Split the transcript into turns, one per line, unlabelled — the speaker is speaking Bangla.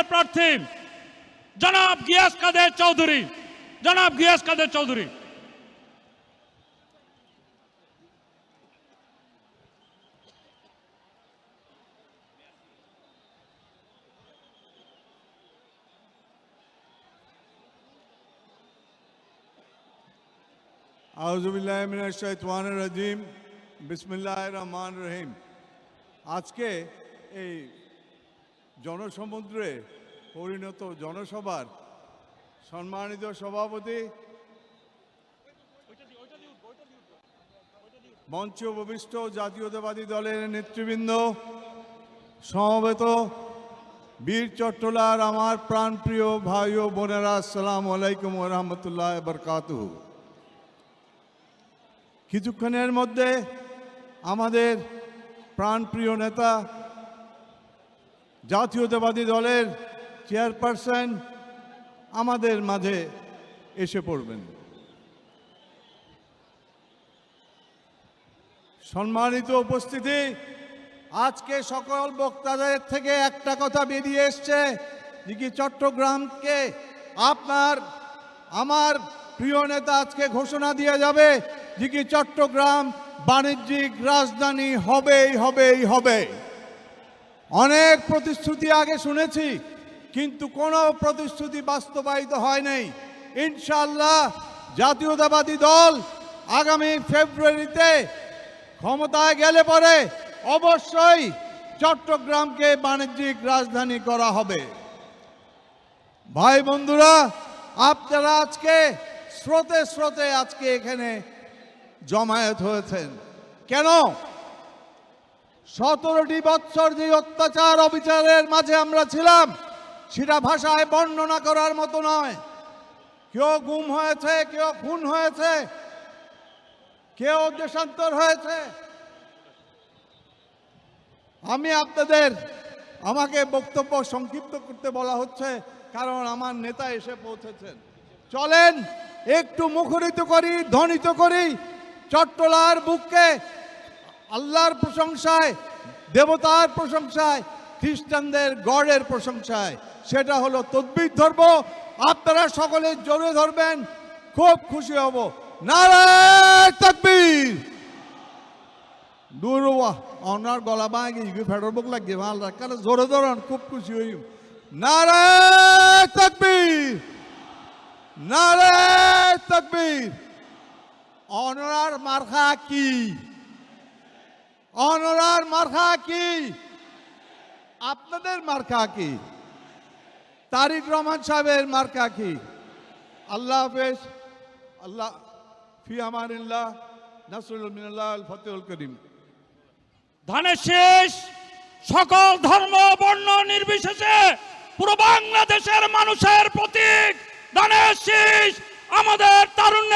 মেয়র প্রার্থী জনাব গিয়াস কাদের চৌধুরী।
আউযুবিল্লাহি মিনাশ শাইতানির রাজিম, বিসমিল্লাহির রহমানির রহিম। আজকে এই জনসমুদ্রে পরিণত জনসভার সম্মানিত সভাপতি, মঞ্চে উপবিষ্ট জাতীয়তাবাদী দলের নেতৃবৃন্দ, সমবেত বীর চট্টলার আমার প্রাণপ্রিয় ভাই ও বোনেরা, আসসালামু আলাইকুম ওয়া রাহমাতুল্লাহি ওয়া বারাকাতুহু। কিছুক্ষণের মধ্যে আমাদের প্রাণপ্রিয় নেতা, জাতীয়তাবাদী দলের চেয়ারপারসন আমাদের মাঝে এসে পড়বেন। সম্মানিত উপস্থিতি, আজকে সকল বক্তাদের থেকে একটা কথা বেরিয়ে এসছে যে কি চট্টগ্রামকে আমার প্রিয় নেতা আজকে ঘোষণা দিয়ে যাবে যে কি চট্টগ্রাম বাণিজ্যিক রাজধানী হবে। অনেক প্রতিশ্রুতি আগে শুনেছি, কিন্তু কোনো প্রতিশ্রুতি বাস্তবায়িত হয় নাই। ইনশাআল্লাহ জাতীয়তাবাদী দল আগামী ফেব্রুয়ারিতে ক্ষমতায় গেলে পরে অবশ্যই চট্টগ্রামকে বাণিজ্যিক রাজধানী করা হবে। ভাই বন্ধুরা, আপনারা আজকে স্রোতে আজকে এখানে জমায়েত হয়েছেন কেন? 17টি বৎসর যে অত্যাচার অবিচারের মাঝে আমরা ছিলাম, সেটা ভাষায় বর্ণনা করার মতো নয়। কেউ গুম হয়েছে, কেউ খুন হয়েছে, কেউ দেশান্তর হয়েছে। আমাকে বক্তব্য সংক্ষিপ্ত করতে বলা হচ্ছে, কারণ আমার নেতা এসে পৌঁছেছেন। চলেন একটু মুখরিত করি, ধ্বনিত করি চট্টলার বুককে আল্লাহর প্রশংসায়, দেবতার প্রশংসায়, খ্রিস্টানদের গডের প্রশংসায়। সেটা হলো তকবীর ধরব। আপনারা সকলে জোরে ধরবেন, খুব খুশি হব। নারায়ে তাকবীর। দুরওয়া অনার গলা ভাঙে ফেডার বুক লাগে ভালো, কারণ জোরে ধরুন, খুব খুশি হই। নারায়ে তাকবীর, নারায়ে তাকবীর। অনরার মার্কা কি? অনরার মার্কা কি? আপনাদের মার্কা কি? তারিক রহমান সাহেবের মার্কা কি? আল্লাহ হাফেজ। আল্লাহ ফি আমানিল্লাহ, নাসরুল মিনাল্লাহ, আল ফাতিহুল করিম।
ধানের শীষ সকল ধর্ম বর্ণ নির্বিশেষে পুরো বাংলাদেশের মানুষের প্রতীক ধানের শীষ। আমাদের তারুণ্য